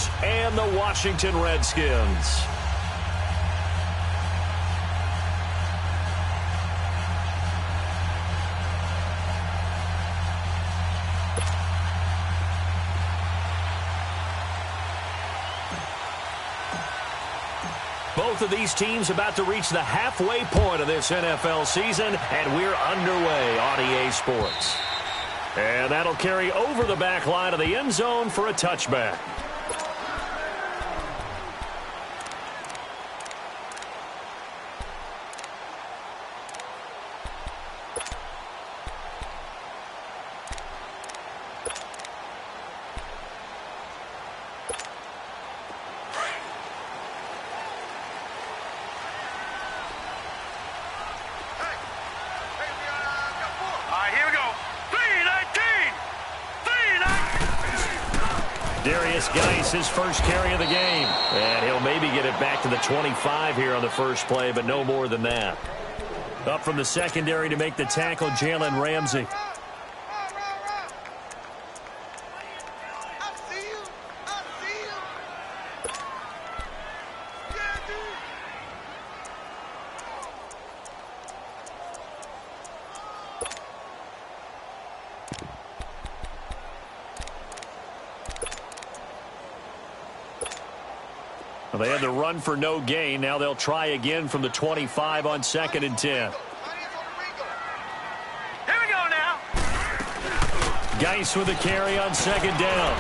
Commanders and the Washington Redskins. Both of these teams about to reach the halfway point of this NFL season, and we're underway on EA Sports. And that'll carry over the back line of the end zone for a touchback. His first carry of the game, and he'll maybe get it back to the 25 here on the first play, but no more than that. Up from the secondary to make the tackle, Jalen Ramsey. They had the run for no gain. Now they'll try again from the 25 on 2nd and 10. Here we go now. Geis with a carry on 2nd down.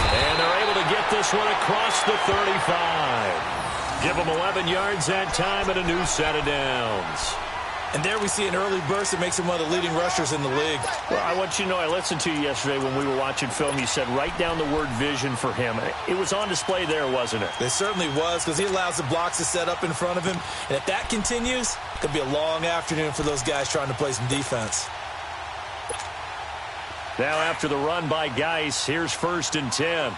And they're able to get this one across the 35. Give them 11 yards that time and a new set of downs. And there we see an early burst that makes him one of the leading rushers in the league. Well, I want you to know, I listened to you yesterday when we were watching film. You said write down the word vision for him. It was on display there, wasn't it? It certainly was, because he allows the blocks to set up in front of him. And if that continues, it could be a long afternoon for those guys trying to play some defense. Now after the run by Geis, here's 1st and 10.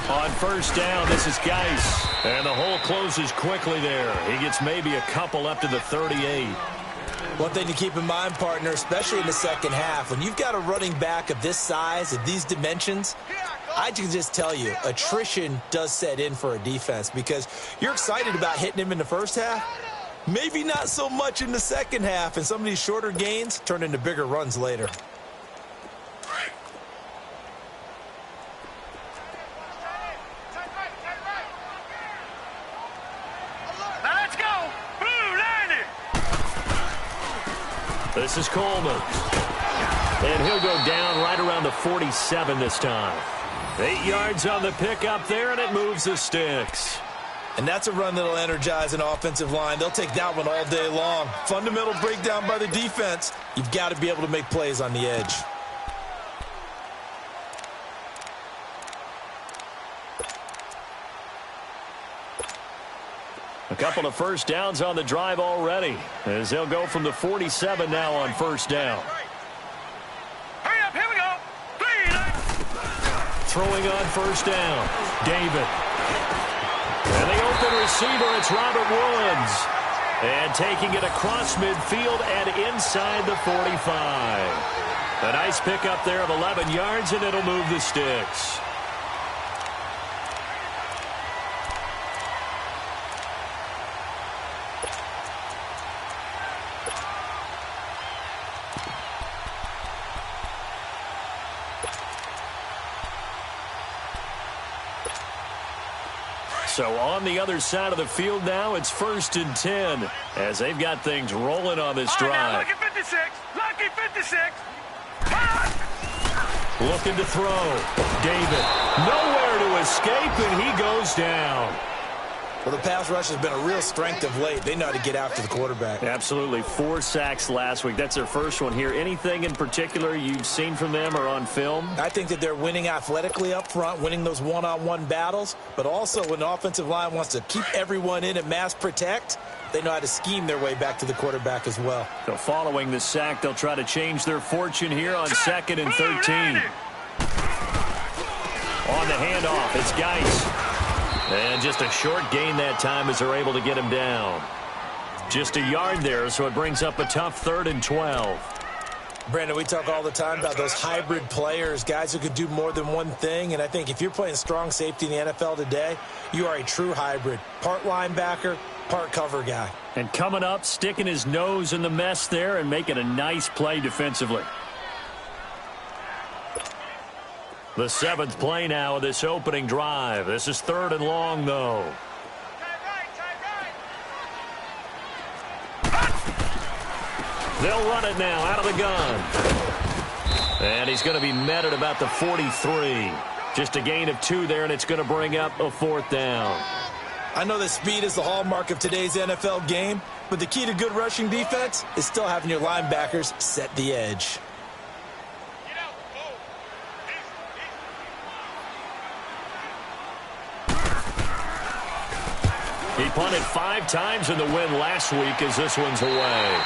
On 1st down, this is Geis. And the hole closes quickly there. He gets maybe a couple up to the 38. One thing to keep in mind, partner, especially in the second half, when you've got a running back of this size, of these dimensions, I can just tell you, attrition does set in for a defense because you're excited about hitting him in the first half. Maybe not so much in the second half, and some of these shorter gains turn into bigger runs later. This is Coleman. And he'll go down right around the 47 this time. 8 yards on the pickup there, and it moves the sticks. And that's a run that'll energize an offensive line. They'll take that one all day long. Fundamental breakdown by the defense. You've got to be able to make plays on the edge. A couple of first downs on the drive already, as they'll go from the 47 now on 1st down. Hurry up, here we go. Throwing on 1st down, David. And the open receiver, it's Robert Woods. And taking it across midfield and inside the 45. A nice pickup there of 11 yards, and it'll move the sticks. So on the other side of the field now, it's 1st and 10 as they've got things rolling on this drive. Lucky 56. Lucky 56. Looking to throw. David nowhere to escape, and he goes down. Well, the pass rush has been a real strength of late. They know how to get after the quarterback. Absolutely. 4 sacks last week. That's their first one here. Anything in particular you've seen from them or on film? I think that they're winning athletically up front, winning those one-on-one battles, but also when the offensive line wants to keep everyone in and mass protect, they know how to scheme their way back to the quarterback as well. So following the sack, they'll try to change their fortune here on 2nd and 13. On the handoff, it's Geis. And just a short gain that time as they're able to get him down. Just a yard there, so it brings up a tough 3rd and 12. Brandon, we talk all the time about those hybrid players, guys who could do more than one thing. And I think if you're playing strong safety in the NFL today, you are a true hybrid. Part linebacker, part cover guy. And coming up, sticking his nose in the mess there and making a nice play defensively. The 7th play now of this opening drive. This is 3rd and long, though. They'll run it now out of the gun. And he's going to be met at about the 43. Just a gain of 2 there, and it's going to bring up a 4th down. I know that speed is the hallmark of today's NFL game, but the key to good rushing defense is still having your linebackers set the edge. He punted 5 times in the win last week as this one's away.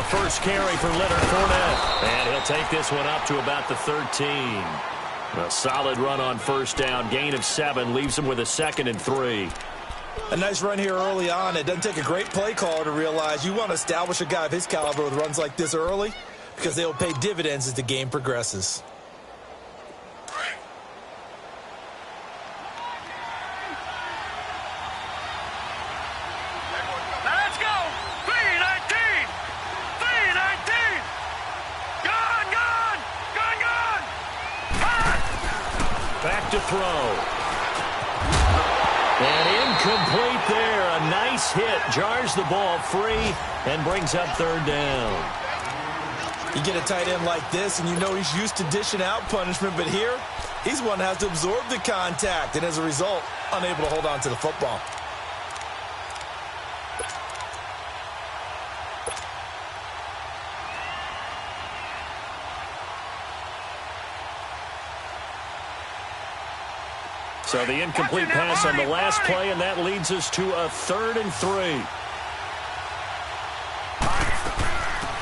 First carry for Leonard Fournette. And he'll take this one up to about the 13. A solid run on first down. Gain of 7 leaves him with a 2nd and 3. A nice run here early on. It doesn't take a great play caller to realize you want to establish a guy of his caliber with runs like this early because they will pay dividends as the game progresses. To throw. And incomplete there. A nice hit. Jars the ball free and brings up 3rd down. You get a tight end like this, and you know he's used to dishing out punishment, but here, he's one that has to absorb the contact, and as a result, unable to hold on to the football. So the incomplete pass on the last play, and that leads us to a 3rd and 3.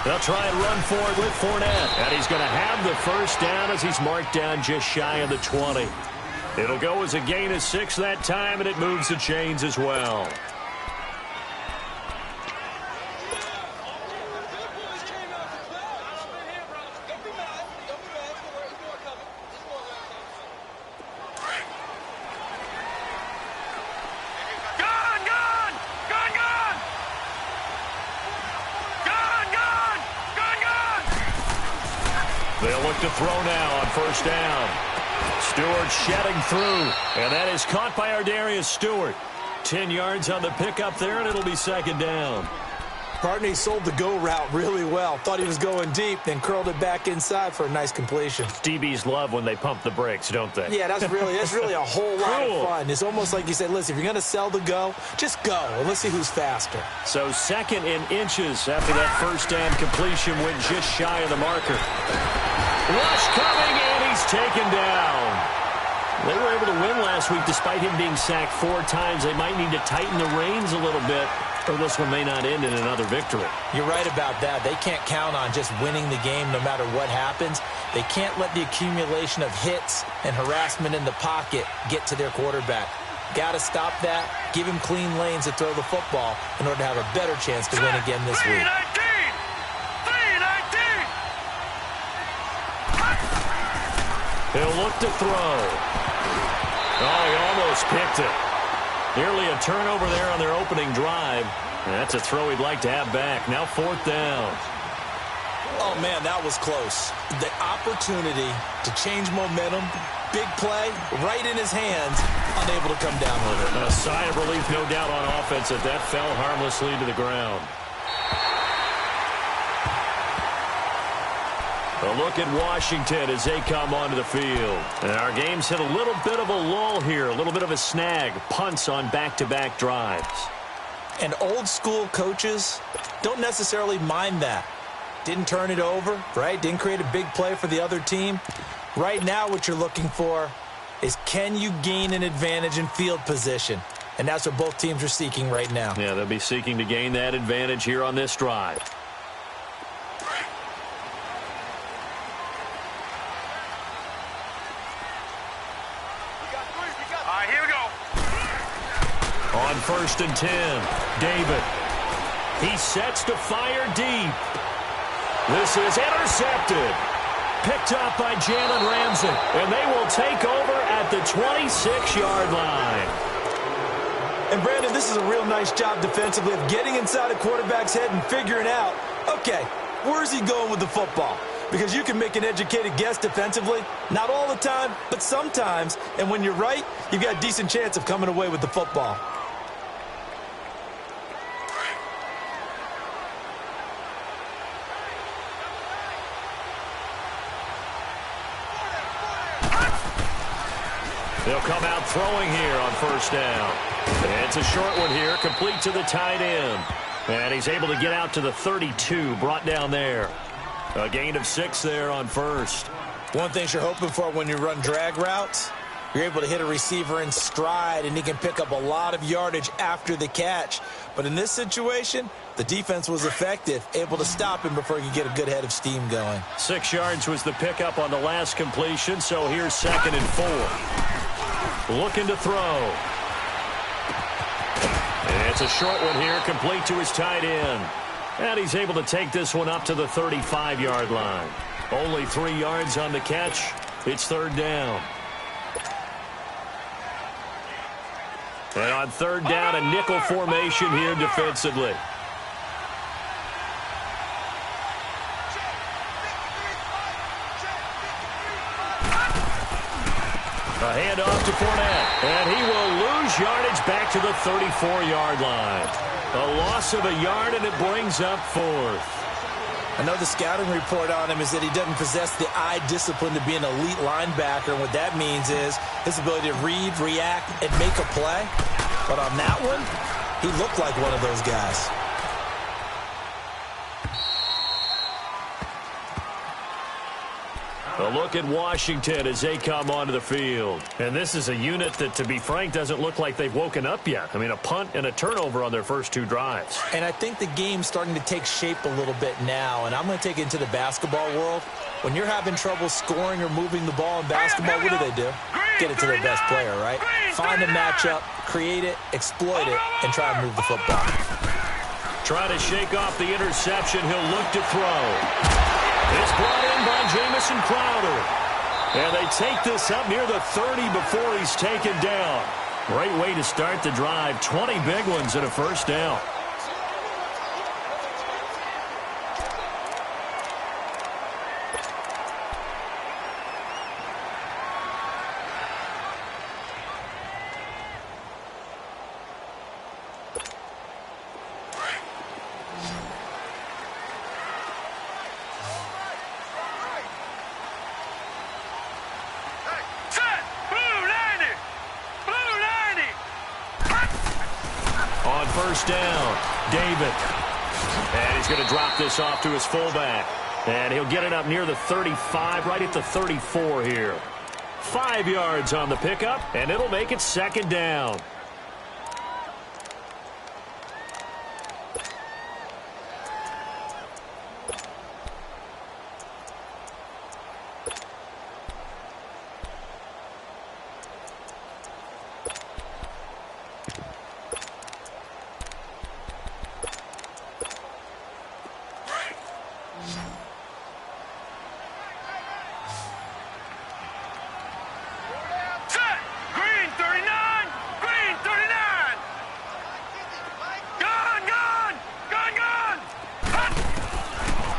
They'll try and run forward with Fournette, and he's going to have the first down as he's marked down just shy of the 20. It'll go as a gain of 6 that time, and it moves the chains as well. They'll look to throw now on first down. Stewart shedding through, and that is caught by Ardarius Stewart. 10 yards on the pickup there, and it'll be 2nd down. Partney sold the go route really well. Thought he was going deep, then curled it back inside for a nice completion. DBs love when they pump the brakes, don't they? Yeah, that's really a whole lot of fun. It's almost like you said, listen, if you're going to sell the go, just go, and let's see who's faster. So 2nd in inches after that first down completion went just shy of the marker. Rush coming, and he's taken down. They were able to win last week despite him being sacked 4 times. They might need to tighten the reins a little bit, or this one may not end in another victory. You're right about that. They can't count on just winning the game no matter what happens. They can't let the accumulation of hits and harassment in the pocket get to their quarterback. Got to stop that, give him clean lanes to throw the football in order to have a better chance to win again this week. He'll look to throw. Oh, he almost picked it. Nearly a turnover there on their opening drive. And that's a throw he'd like to have back. Now 4th down. Oh, man, that was close. The opportunity to change momentum, big play, right in his hands, unable to come down with it. A sigh of relief, no doubt, on offense that fell harmlessly to the ground. A look at Washington as they come onto the field. And our game's hit a little bit of a lull here, a little bit of a snag. Punts on back-to-back drives. And old school coaches don't necessarily mind that. Didn't turn it over, right? Didn't create a big play for the other team. Right now what you're looking for is, can you gain an advantage in field position? And that's what both teams are seeking right now. Yeah, they'll be seeking to gain that advantage here on this drive. All right, here we go. On 1st and 10, David. He sets to fire deep. This is intercepted. Picked up by Jalen Ramsey. And they will take over at the 26-yard line. And, Brandon, this is a real nice job defensively of getting inside a quarterback's head and figuring out, okay, where's he going with the football? Because you can make an educated guess defensively. Not all the time, but sometimes. And when you're right, you've got a decent chance of coming away with the football. They'll come out throwing here on 1st down. It's a short one here, complete to the tight end. And he's able to get out to the 32, brought down there. A gain of 6 there on 1st. One thing you're hoping for when you run drag routes, you're able to hit a receiver in stride, and he can pick up a lot of yardage after the catch. But in this situation, the defense was effective, able to stop him before he could get a good head of steam going. 6 yards was the pickup on the last completion, so here's 2nd and 4. Looking to throw. It's a short one here, complete to his tight end. And he's able to take this one up to the 35-yard line. Only 3 yards on the catch. It's 3rd down. And on 3rd down, a nickel formation here defensively. A handoff to Fournette, and he will lose yardage back to the 34-yard line. A loss of a yard, and it brings up 4th. I know the scouting report on him is that he doesn't possess the eye discipline to be an elite linebacker, and what that means is his ability to read, react, and make a play. But on that one, he looked like one of those guys. A look at Washington as they come onto the field. And this is a unit that, to be frank, doesn't look like they've woken up yet. I mean, a punt and a turnover on their first 2 drives. And I think the game's starting to take shape a little bit now, and I'm going to take it into the basketball world. When you're having trouble scoring or moving the ball in basketball, what do? Get it to their best player, right? Find a matchup, create it, exploit it, and try and move the football. Try to shake off the interception. He'll look to throw. It's brought in by Jamison Crowder. And they take this up near the 30 before he's taken down. Great way to start the drive. 20 big ones and a 1st down. Down, David. And he's going to drop this off to his fullback. And he'll get it up near the 35, right at the 34 here. 5 yards on the pickup, and it'll make it 2nd down.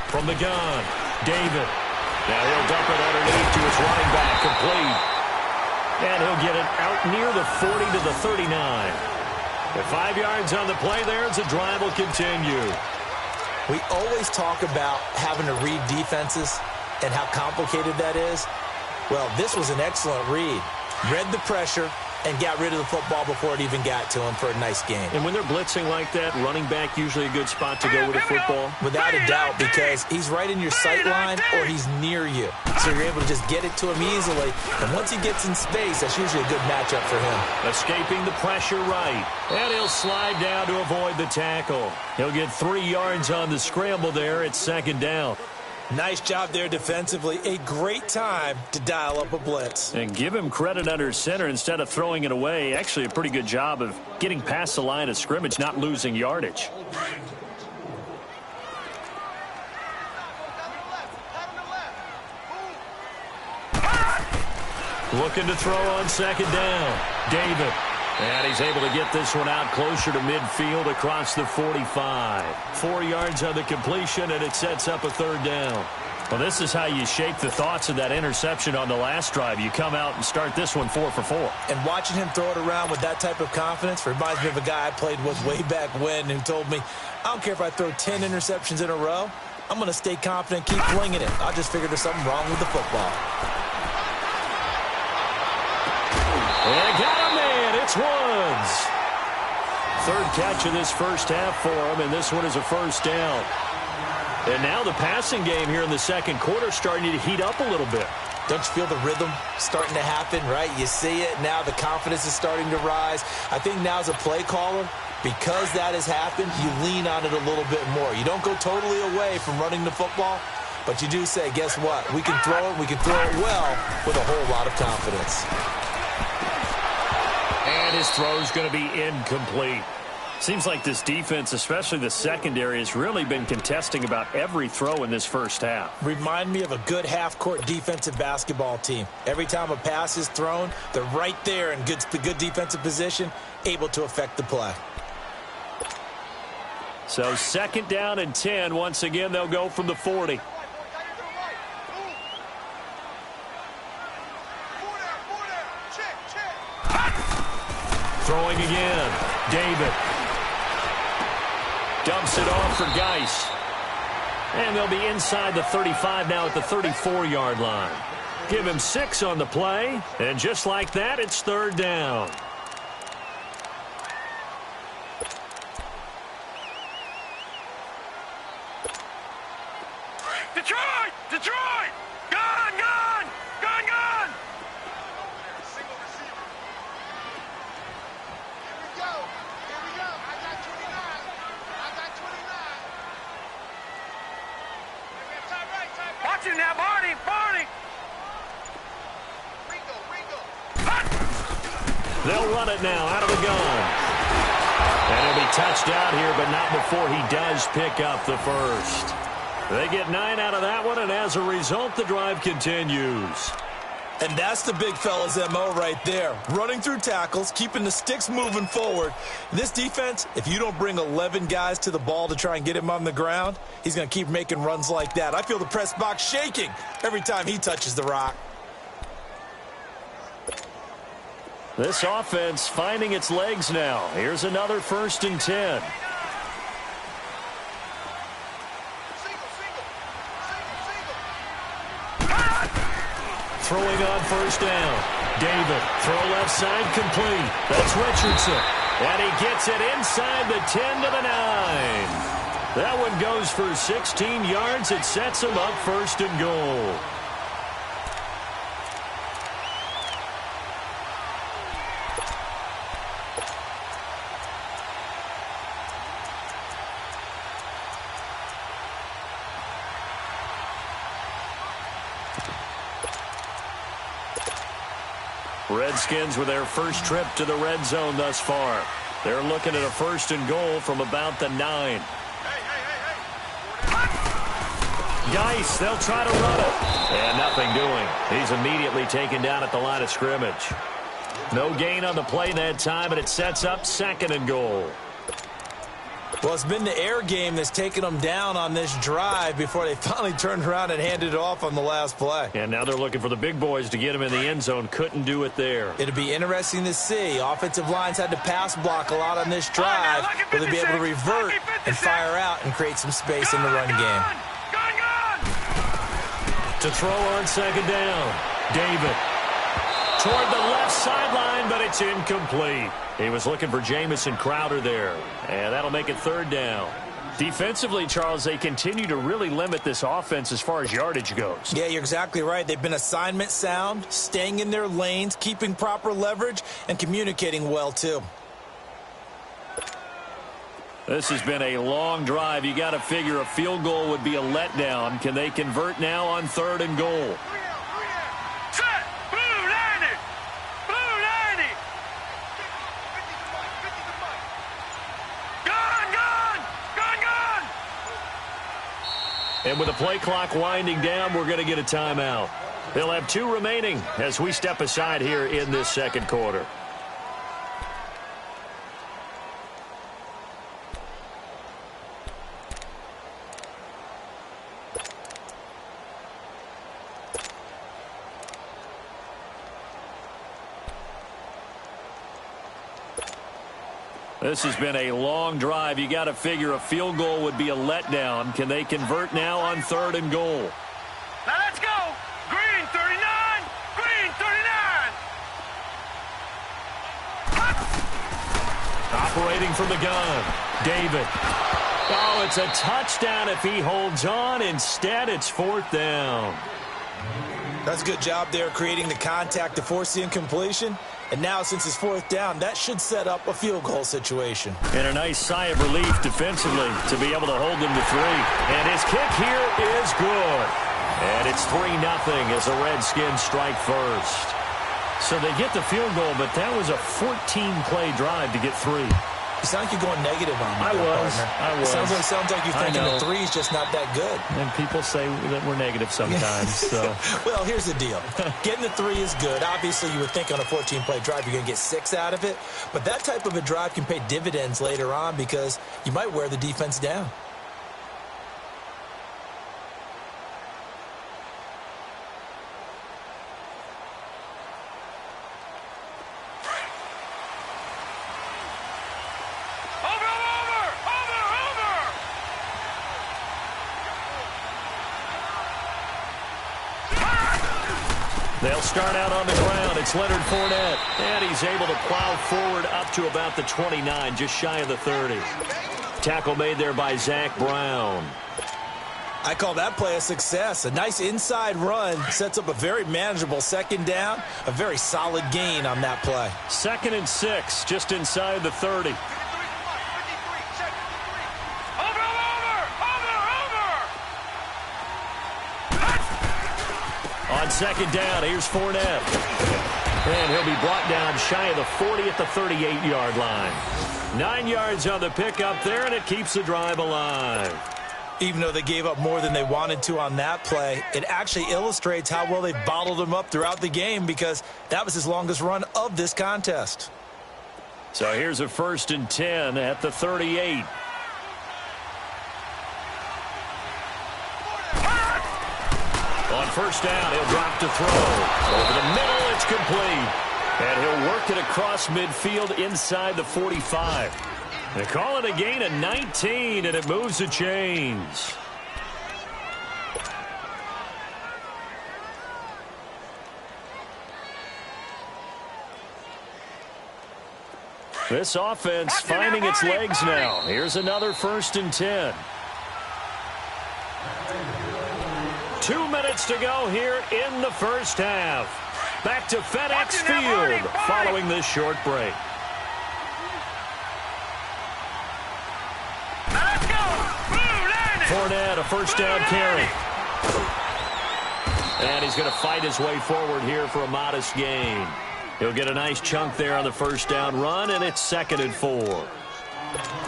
From the gun, David. Now he'll dump it underneath to his running back, complete. And he'll get it out near the 40 to the 39. At 5 yards on the play there, as the drive will continue. We always talk about having to read defenses and how complicated that is. Well, this was an excellent read. Read the pressure, and got rid of the football before it even got to him for a nice gain. And when they're blitzing like that, running back usually a good spot to go with a football? Without a doubt, because he's right in your sight line or he's near you. So you're able to just get it to him easily. And once he gets in space, that's usually a good matchup for him. Escaping the pressure right. And he'll slide down to avoid the tackle. He'll get 3 yards on the scramble there. It's second down. Nice job there defensively. A great time to dial up a blitz. And give him credit under center instead of throwing it away. Actually, a pretty good job of getting past the line of scrimmage, not losing yardage. Looking to throw on second down. David. And he's able to get this one out closer to midfield across the 45. 4 yards on the completion, and it sets up a third down. Well, this is how you shape the thoughts of that interception on the last drive. You come out and start this one 4 for 4. And watching him throw it around with that type of confidence reminds me of a guy I played with way back when who told me, I don't care if I throw 10 interceptions in a row. I'm going to stay confident, keep flinging it. I just figured there's something wrong with the football. And got him, man. It's Woods. Third catch of this first half for him, and this one is a first down. And now the passing game here in the second quarter starting to heat up a little bit. Don't you feel the rhythm starting to happen, right? You see it. Now the confidence is starting to rise. I think now as a play caller, because that has happened, you lean on it a little bit more. You don't go totally away from running the football, but you do say, guess what? We can throw it. We can throw it well with a whole lot of confidence. And his throw's going to be incomplete. Seems like this defense, especially the secondary, has really been contesting about every throw in this first half. Remind me of a good half-court defensive basketball team. Every time a pass is thrown, they're right there in good defensive position, able to affect the play. So second down and 10. Once again, they'll go from the 40. Throwing again. David. Dumps it off for Geis. And they'll be inside the 35 now at the 34-yard line. Give him 6 on the play. And just like that, it's third down. Detroit! Detroit! Gone! Gone! Gone! Gone! Single receiver. Here we go. Here we go. I got 29. I got 29. Watch it now, Barney! Barney! Ringo! Ringo! They'll run it now out of the gun. And he'll be touched out here, but not before he does pick up the first. They get 9 out of that one, and as a result, the drive continues. And that's the big fella's MO right there. Running through tackles, keeping the sticks moving forward. This defense, if you don't bring 11 guys to the ball to try and get him on the ground, he's going to keep making runs like that. I feel the press box shaking every time he touches the rock. This offense finding its legs now. Here's another 1st and 10. Throwing on first down. David, throw left side complete. That's Richardson. And he gets it inside the 10 to the 9. That one goes for 16 yards. It sets him up 1st and goal. Redskins with their first trip to the red zone thus far. They're looking at a 1st and goal from about the 9. Geis, they'll try to run it. And nothing doing. He's immediately taken down at the line of scrimmage. No gain on the play that time, and it sets up 2nd and goal. Well, it's been the air game that's taken them down on this drive before they finally turned around and handed it off on the last play. And now they're looking for the big boys to get him in the end zone. Couldn't do it there. It'll be interesting to see. Offensive lines had to pass block a lot on this drive. Will they be able to revert and fire out and create some space in the run game? To throw on 2nd down. David. toward the left sideline, but it's incomplete. He was looking for Jamison Crowder there, and that'll make it third down. Defensively, Charles, they continue to really limit this offense as far as yardage goes. Yeah, you're exactly right. They've been assignment sound, staying in their lanes, keeping proper leverage, and communicating well, too. This has been a long drive. You got to figure a field goal would be a letdown. Can they convert now on 3rd and goal? Set! Blue 90! Blue 90! Gone! Gone! Gone! Gone! And with the play clock winding down, we're going to get a timeout. They'll have 2 remaining as we step aside here in this second quarter. This has been a long drive. You got to figure a field goal would be a letdown. Can they convert now on 3rd and goal? Now let's go! Green 39! Green 39! Operating from the gun, David. Oh, it's a touchdown if he holds on. Instead, it's 4th down. That's a good job there creating the contact to force the incompletion. And now, since it's 4th down, that should set up a field goal situation. And a nice sigh of relief defensively to be able to hold them to 3. And his kick here is good. And it's 3-0 as the Redskins strike first. So they get the field goal, but that was a 14-play drive to get 3. You sound like you're going negative on me. I was. Sounds like you're thinking the 3 is just not that good. And people say that we're negative sometimes. So. Well, here's the deal. Getting the 3 is good. Obviously, you would think on a 14-play drive you're going to get 6 out of it. But that type of a drive can pay dividends later on because you might wear the defense down. They'll start out on the ground. It's Leonard Fournette. And he's able to plow forward up to about the 29, just shy of the 30. Tackle made there by Zach Brown. I call that play a success. A nice inside run sets up a very manageable 2nd down. A very solid gain on that play. 2nd and 6, just inside the 30. On 2nd down, here's Fournette. And he'll be brought down shy of the 40 at the 38-yard line. 9 yards on the pickup there, and it keeps the drive alive. Even though they gave up more than they wanted to on that play, it actually illustrates how well they bottled him up throughout the game because that was his longest run of this contest. So here's a 1st and 10 at the 38. On 1st down, he'll drop to throw. Over the middle, it's complete. And he'll work it across midfield inside the 45. They call it a gain of 19, and it moves the chains. This offense finding its legs now. Here's another 1st and 10. 2 minutes to go here in the first half. Back to FedEx Field following this short break. Fournette, a 1st down carry. And he's going to fight his way forward here for a modest gain. He'll get a nice chunk there on the 1st down run, and it's 2nd and 4.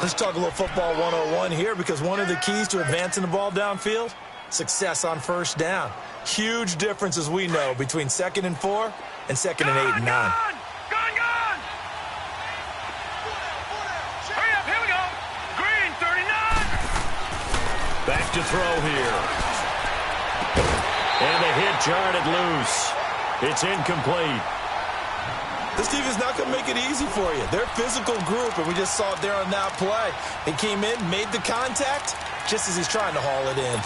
Let's talk a little football 101 here because one of the keys to advancing the ball downfield, success on 1st down. Huge difference, as we know, between 2nd and 4 and 2nd and 8 and 9. Hurry up, here we go. Green 39. Back to throw here. And the hit jarred it loose. It's incomplete. This defense is not going to make it easy for you. They're a physical group, and we just saw it there on that play. He came in, made the contact, just as he's trying to haul it in.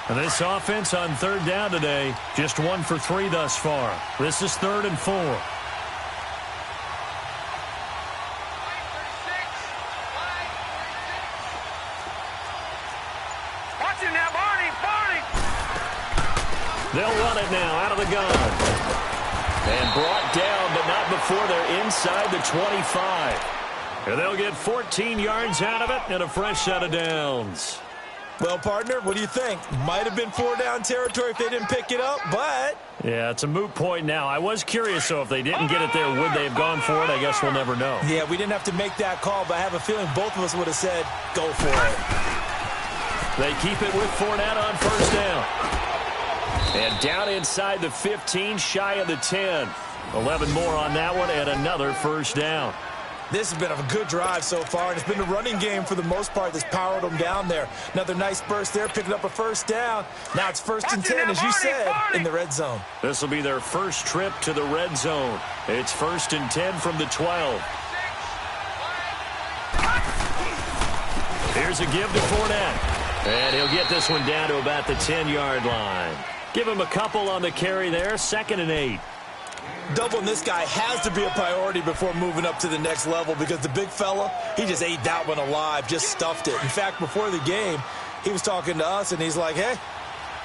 And this offense on third down today, just 1 for 3 thus far. This is 3rd and 4. Watch him now, Barney! They'll run it now out of the gun. And brought down, but not before they're inside the 25. And they'll get 14 yards out of it and a fresh set of downs. Well, partner, what do you think? Might have been 4-down territory if they didn't pick it up, but... Yeah, it's a moot point now. I was curious, though, if they didn't get it there, would they have gone for it? I guess we'll never know. Yeah, we didn't have to make that call, but I have a feeling both of us would have said, go for it. They keep it with Fournette on first down. And down inside the 15, shy of the 10. 11 more on that one, and another first down. This has been a good drive so far, and it's been the running game for the most part that's powered them down there. Another nice burst there, picking up a first down. Now it's 1st and 10, as you said, in the red zone. This will be their first trip to the red zone. It's 1st and 10 from the 12. Here's a give to Fournette. And he'll get this one down to about the 10-yard line. Give him a couple on the carry there, 2nd and 8. Doubling this guy has to be a priority before moving up to the next level because the big fella, he just ate that one alive, just stuffed it. In fact, before the game, he was talking to us, and he's like, hey,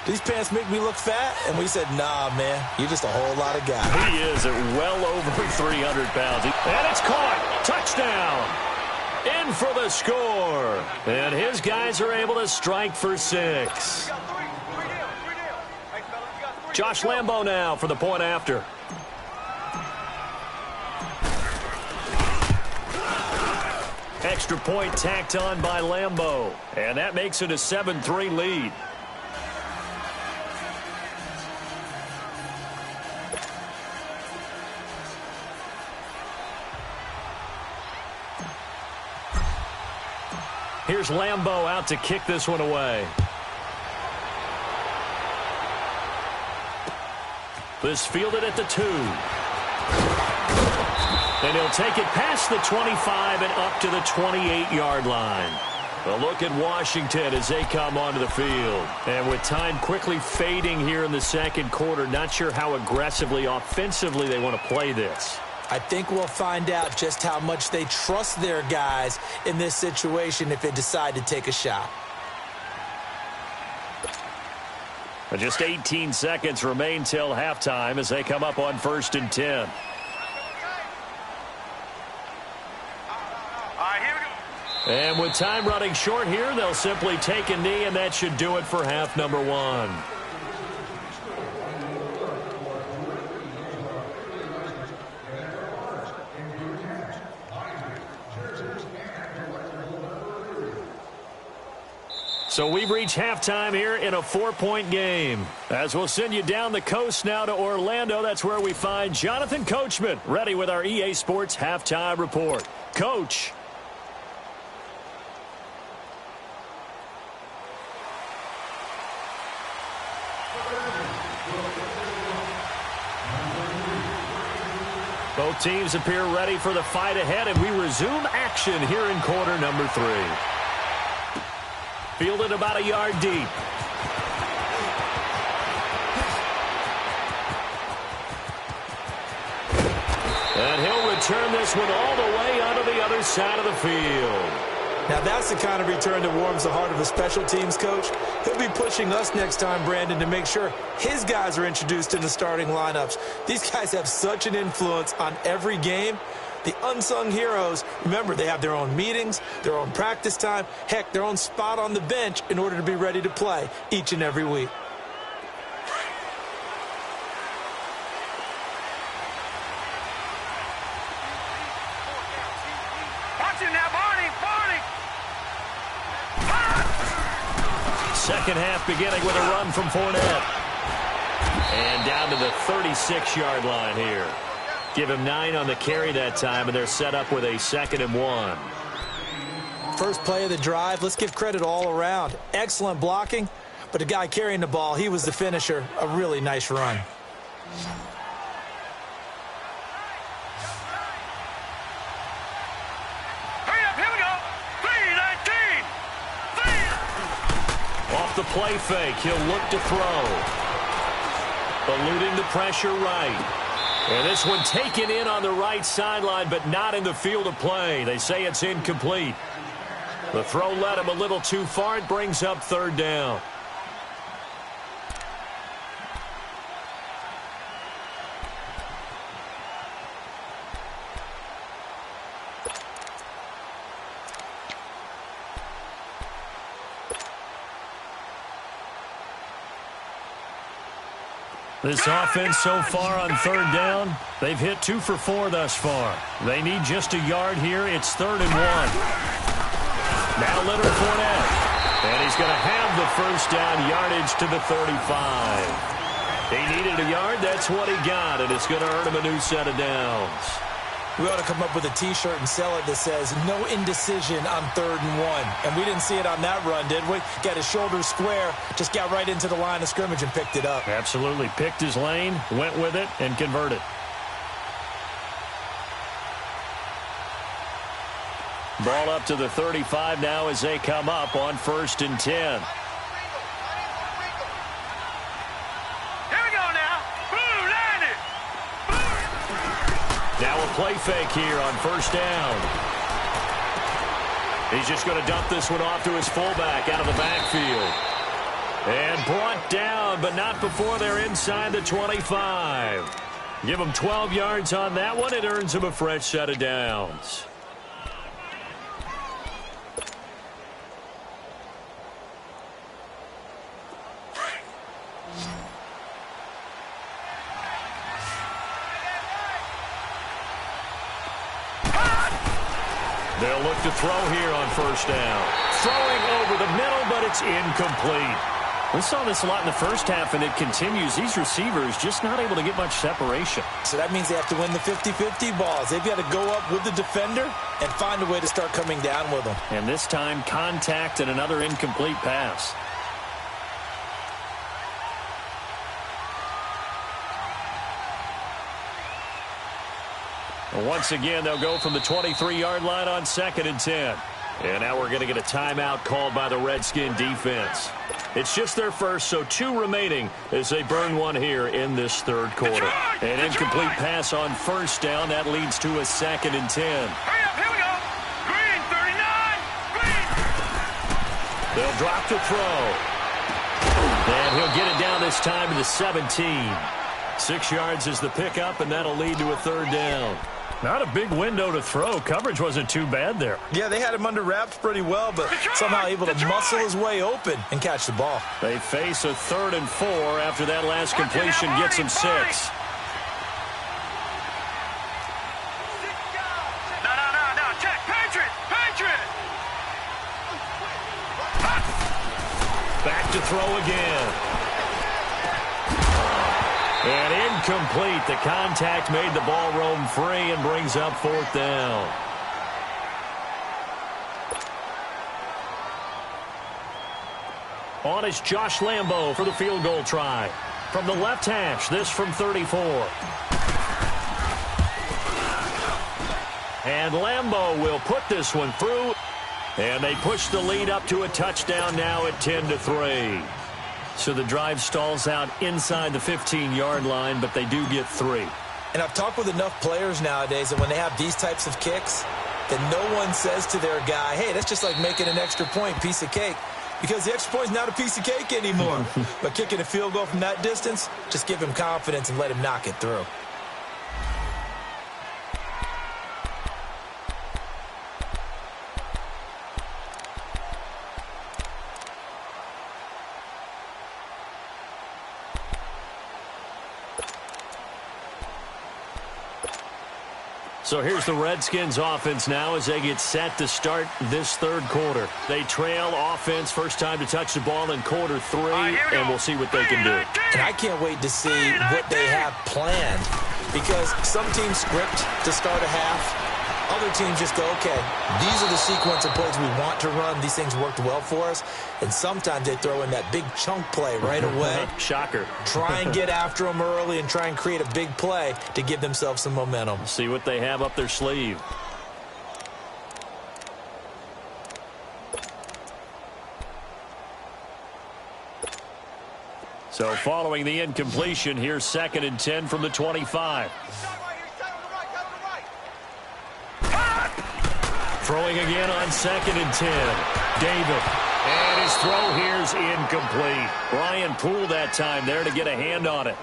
these pants make me look fat? And we said, nah, man, you're just a whole lot of guy. He is at well over 300 pounds. And it's caught. Touchdown. In for the score. And his guys are able to strike for 6. Josh Lambo now for the point after. Extra point tacked on by Lambo. And that makes it a 7-3 lead. Here's Lambo out to kick this one away. This fielded at the 2. And he'll take it past the 25 and up to the 28-yard line. A look at Washington as they come onto the field. And with time quickly fading here in the second quarter, not sure how aggressively, offensively they want to play this. I think we'll find out just how much they trust their guys in this situation if they decide to take a shot. Just 18 seconds remain till halftime as they come up on 1st and 10. And with time running short here, they'll simply take a knee, and that should do it for half number 1. So we've reached halftime here in a 4-point game. As we'll send you down the coast now to Orlando, that's where we find Jonathan Coachman, ready with our EA Sports Halftime Report. Coach. Both teams appear ready for the fight ahead, and we resume action here in quarter number 3. Fielded about a yard deep. And he'll return this one all the way onto the other side of the field. Now that's the kind of return that warms the heart of a special teams coach. He'll be pushing us next time, Brandon, to make sure his guys are introduced in the starting lineups. These guys have such an influence on every game. The unsung heroes, remember, they have their own meetings, their own practice time, heck, their own spot on the bench in order to be ready to play each and every week. Watch it now, Barney! Second half beginning with a run from Fournette. And down to the 36-yard line here. Give him 9 on the carry that time, and they're set up with a 2nd and 1. First play of the drive, let's give credit all around. Excellent blocking, but the guy carrying the ball, he was the finisher. A really nice run. Hurry up, here we go! 3:19! Off off the play fake. He'll look to throw. Eluding the pressure right. And this one taken in on the right sideline, but not in the field of play. They say it's incomplete. The throw led him a little too far. It brings up third down. This offense so far on third down, they've hit 2 for 4 thus far. They need just a yard here. It's 3rd and 1. Now Leonard Fournette. And he's going to have the first down, yardage to the 35. He needed a yard. That's what he got, and it's going to earn him a new set of downs. We ought to come up with a T-shirt and sell it that says, no indecision on 3rd and 1. And we didn't see it on that run, did we? Got his shoulders square, just got right into the line of scrimmage and picked it up. Absolutely. Picked his lane, went with it, and converted. Ball up to the 35 now as they come up on 1st and 10. Now a play fake here on 1st down. He's just going to dump this one off to his fullback out of the backfield. And brought down, but not before they're inside the 25. Give him 12 yards on that one. It earns him a fresh set of downs. They'll look to throw here on 1st down. Throwing over the middle, but it's incomplete. We saw this a lot in the first half, and it continues. These receivers just not able to get much separation. So that means they have to win the 50-50 balls. They've got to go up with the defender and find a way to start coming down with them. And this time, contact and another incomplete pass. Once again, they'll go from the 23-yard line on 2nd and 10. And now we're going to get a timeout called by the Redskin defense. It's just their first, so 2 remaining as they burn one here in this 3rd quarter. An incomplete pass on 1st down. That leads to a 2nd and 10. Hurry up, here we go. Green, 39. Green. They'll drop to throw. And he'll get it down this time to the 17. 6 yards is the pickup, and that'll lead to a 3rd down. Not a big window to throw. Coverage wasn't too bad there. Yeah, they had him under wraps pretty well, but somehow able to muscle his way open and catch the ball. They face a 3rd and 4 after that last completion gets them 6. No. Check. Patriot. Back to throw again. And incomplete. The contact made the ball roam free and brings up 4th down. On is Josh Lambo for the field goal try. From the left hash, this from 34. And Lambo will put this one through. And they push the lead up to a touchdown now at 10-3. So the drive stalls out inside the 15-yard line, but they do get 3. And I've talked with enough players nowadays that when they have these types of kicks, that no one says to their guy, hey, that's just like making an extra point, piece of cake. Because the extra point is not a piece of cake anymore. But kicking a field goal from that distance, just give him confidence and let him knock it through. So here's the Redskins offense now as they get set to start this 3rd quarter. They trail offense, first time to touch the ball in quarter 3, and we'll see what they can do. And I can't wait to see what they have planned, because some teams script to start a half. Other teams just go, okay, these are the sequence of plays we want to run. These things worked well for us. And sometimes they throw in that big chunk play right away. Shocker. Try and get after them early and try and create a big play to give themselves some momentum. See what they have up their sleeve. So following the incompletion, here's 2nd and 10 from the 25. Throwing again on 2nd and 10. David. And his throw here's incomplete. Brian Poole that time there to get a hand on it.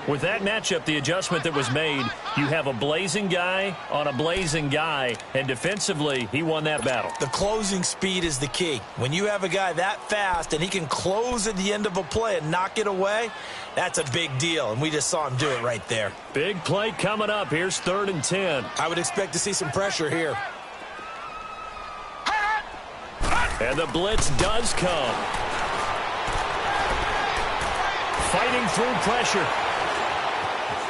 With that matchup, the adjustment that was made, you have a blazing guy on a blazing guy, and defensively, he won that battle. The closing speed is the key. When you have a guy that fast and he can close at the end of a play and knock it away, that's a big deal, and we just saw him do it right there. Big play coming up. Here's 3rd and 10. I would expect to see some pressure here. And the blitz does come. Fighting through pressure.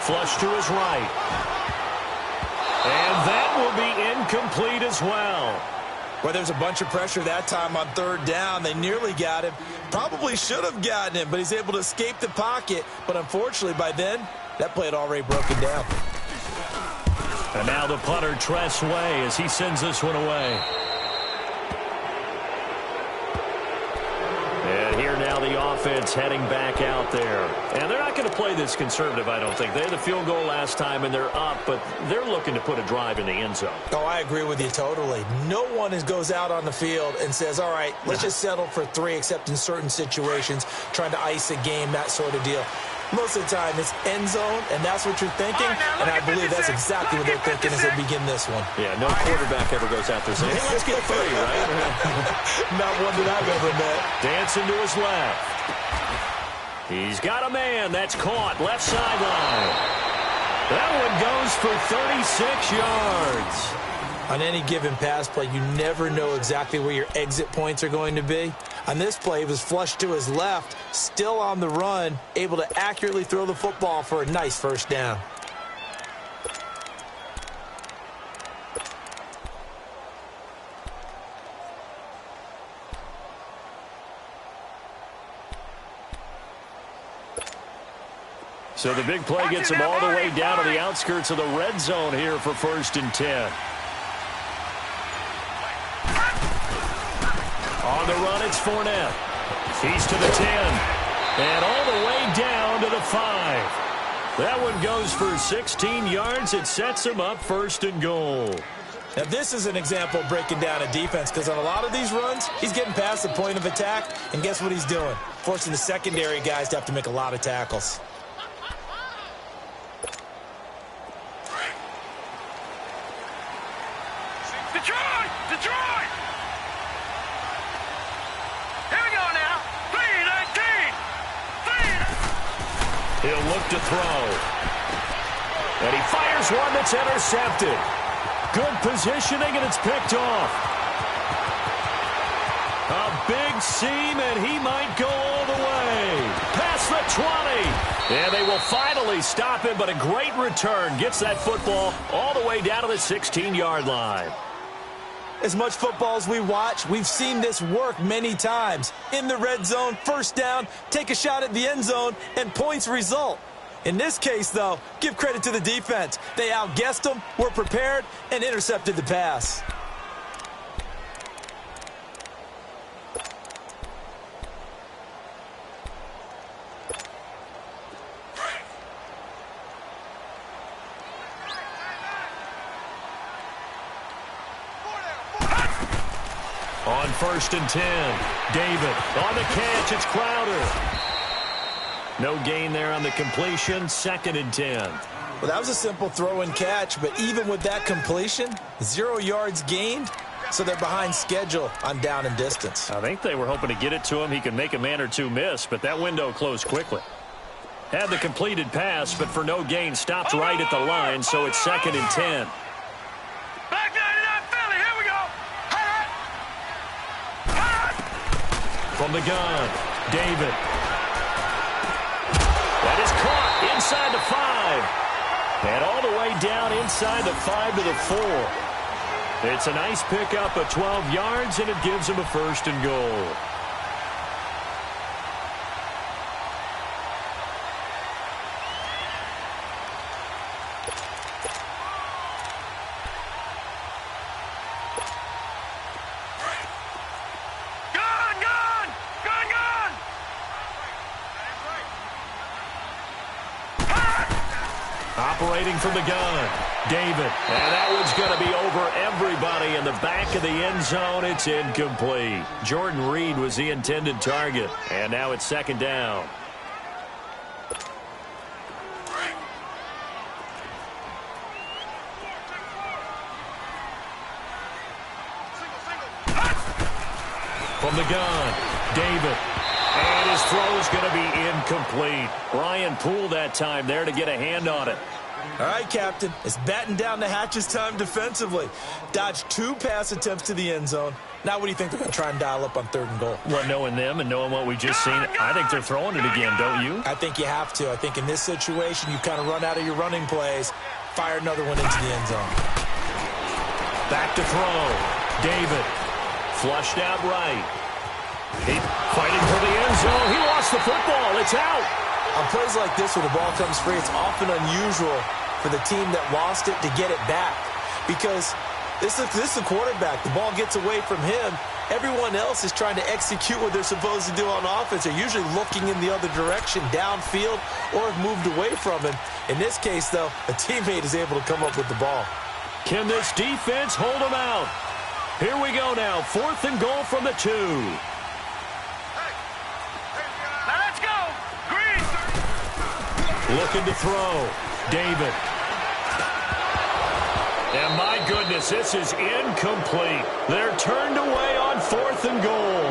Flush to his right. And that will be incomplete as well. Well, there's a bunch of pressure that time on 3rd down. They nearly got him. Probably should have gotten him, but he's able to escape the pocket. But unfortunately, by then, that play had already broken down. And now the punter, Tress Way, as he sends this one away. And here now the offense heading back out there. And they're not going to play this conservative, I don't think. They had the field goal last time, and they're up, but they're looking to put a drive in the end zone. Oh, I agree with you totally. No one goes out on the field and says, all right, let's just settle for 3, except in certain situations, trying to ice a game, that sort of deal. Most of the time, it's end zone, and that's what you're thinking, and I believe that's exactly what they're thinking as they begin this one. Yeah, no quarterback ever goes out there saying, hey, let's get 3, right? Not one that I've ever met. Dancing to his left. He's got a man. That's caught. Left sideline. That one goes for 36 yards. On any given pass play, you never know exactly where your exit points are going to be. On this play, he was flushed to his left, still on the run, able to accurately throw the football for a nice 1st down. So the big play gets him all the way down to the outskirts of the red zone here for 1st and 10. On the run, it's Fournette. He's to the 10. And all the way down to the 5. That one goes for 16 yards. It sets him up 1st and goal. Now, this is an example of breaking down a defense, because on a lot of these runs, he's getting past the point of attack, and guess what he's doing? Forcing the secondary guys to have to make a lot of tackles. Detroit! Detroit! Here we go now. 3-19. He'll look to throw. And he fires one that's intercepted. Good positioning, and it's picked off. A big seam, and he might go all the way. Past the 20. And they will finally stop him, but a great return. Gets that football all the way down to the 16-yard line. As much football as we watch, we've seen this work many times. In the red zone, 1st down, take a shot at the end zone, and points result. In this case, though, give credit to the defense. They outguessed them, were prepared, and intercepted the pass. On 1st and 10, David on the catch. It's Crowder. No gain there on the completion. 2nd and 10. Well, that was a simple throw and catch, but even with that completion, 0 yards gained, so they're behind schedule on down and distance. I think they were hoping to get it to him. He could make a man or two miss, but that window closed quickly. Had the completed pass, but for no gain, stopped right at the line, so it's 2nd and 10. Back 99 Philly. Here we go. From the gun, David. That is caught inside the 5. And all the way down inside the 5 to the 4. It's a nice pickup of 12 yards, and it gives him a 1st and goal. Operating from the gun, David. And that one's going to be over everybody in the back of the end zone. It's incomplete. Jordan Reed was the intended target. And now it's second down. From the gun, David. And his throw is going to be incomplete. Ryan Poole that time there to get a hand on it. All right, Captain. It's batten down the hatches time defensively. Dodged 2 pass attempts to the end zone. Now what do you think they're going to try and dial up on 3rd and goal? Well, knowing them and knowing what we just seen, I think they're throwing it again, don't you? I think you have to. I think in this situation, you kind of run out of your running plays, fire another one into the end zone. Back to throw. David. Flushed out right. Fighting for the end zone. He lost the football. It's out. On plays like this where the ball comes free, it's often unusual for the team that lost it to get it back. Because this is the quarterback. The ball gets away from him. Everyone else is trying to execute what they're supposed to do on offense. They're usually looking in the other direction, downfield, or have moved away from him. In this case, though, a teammate is able to come up with the ball. Can this defense hold him out? Here we go now. 4th and goal from the 2. Now let's go. Green. Looking to throw. David. And my goodness, this is incomplete. They're turned away on 4th and goal.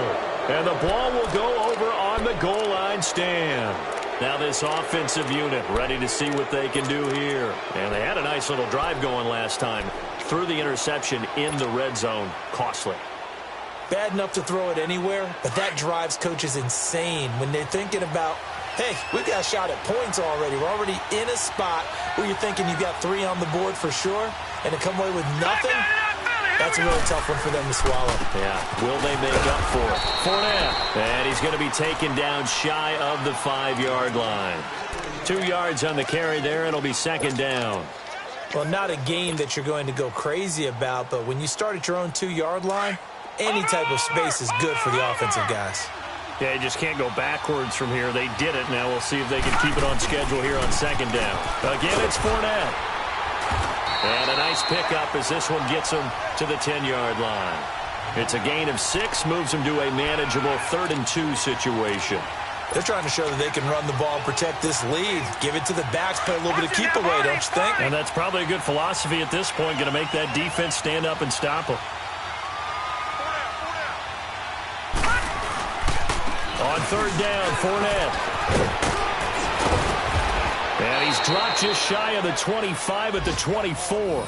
And the ball will go over on the goal line stand. Now this offensive unit ready to see what they can do here. And they had a nice little drive going last time. Threw the interception in the red zone. Costly. Bad enough to throw it anywhere, but that drives coaches insane when they're thinking about, hey, we've got a shot at points already. We're already in a spot where you're thinking you've got 3 on the board for sure, and to come away with nothing, that's a really tough one for them to swallow. Yeah, will they make up for it? Fournette, and he's going to be taken down shy of the 5-yard line. 2 yards on the carry there. It'll be second down. Well, not a gain that you're going to go crazy about, but when you start at your own 2-yard line, any type of space is good for the offensive guys. Yeah, you just can't go backwards from here. They did it. Now we'll see if they can keep it on schedule here on second down. Again, it's Fournette. And a nice pickup as this one gets him to the 10-yard line. It's a gain of 6, moves him to a manageable 3rd and 2 situation. They're trying to show that they can run the ball and protect this lead. Give it to the backs, play a little bit of keep away, don't you think? And that's probably a good philosophy at this point, going to make that defense stand up and stop them. On 3rd down, Fournette. And he's dropped just shy of the 25 at the 24.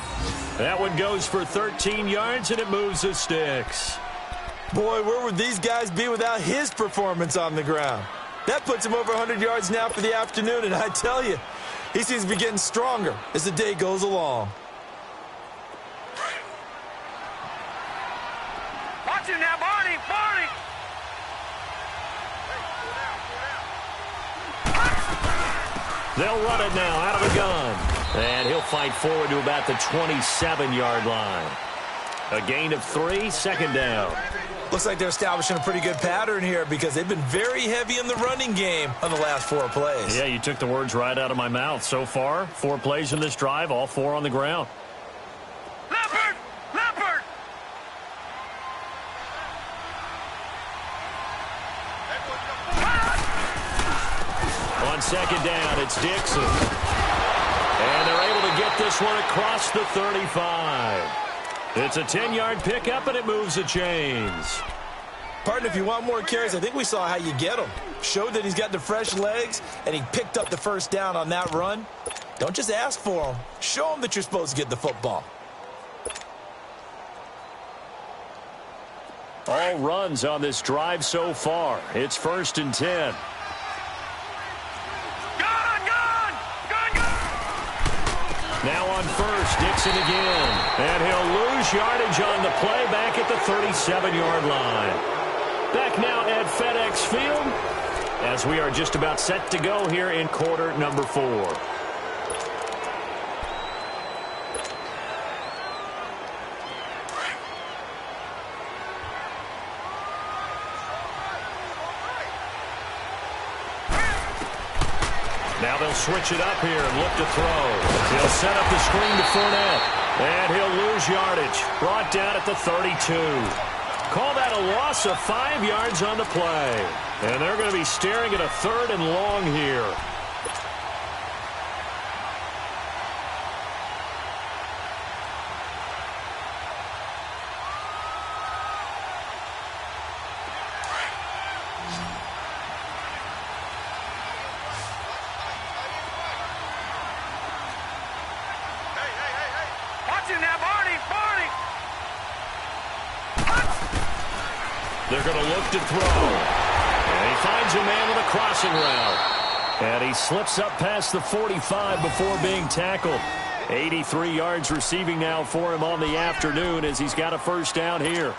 That one goes for 13 yards, and it moves the sticks. Boy, where would these guys be without his performance on the ground? That puts him over 100 yards now for the afternoon, and I tell you, he seems to be getting stronger as the day goes along. Watch him now, Barney. Barney. They'll run it now out of the gun. And he'll fight forward to about the 27-yard line. A gain of 3, second down. Looks like they're establishing a pretty good pattern here because they've been very heavy in the running game on the last 4 plays. Yeah, you took the words right out of my mouth. So far, 4 plays in this drive, all 4 on the ground. Leopard. Leopard. On second down, it's Dixon. And they're able to get this one across the 35. It's a 10-yard pickup, and it moves the chains. Partner, if you want more carries, I think we saw how you get them. Showed that he's got the fresh legs, and he picked up the first down on that run. Don't just ask for them. Show them that you're supposed to get the football. All runs on this drive so far. It's 1st and 10. Now on first, Dixon again. And he'll lose yardage on the play back at the 37-yard line. Back now at FedEx Field as we are just about set to go here in quarter number 4. Now they'll switch it up here and look to throw. He'll set up the screen to Fournette. And he'll lose yardage. Brought down at the 32. Call that a loss of 5 yards on the play. And they're going to be staring at a 3rd and long here. They're going to look to throw. And he finds a man with a crossing route. And he slips up past the 45 before being tackled. 83 yards receiving now for him on the afternoon as he's got a first down here.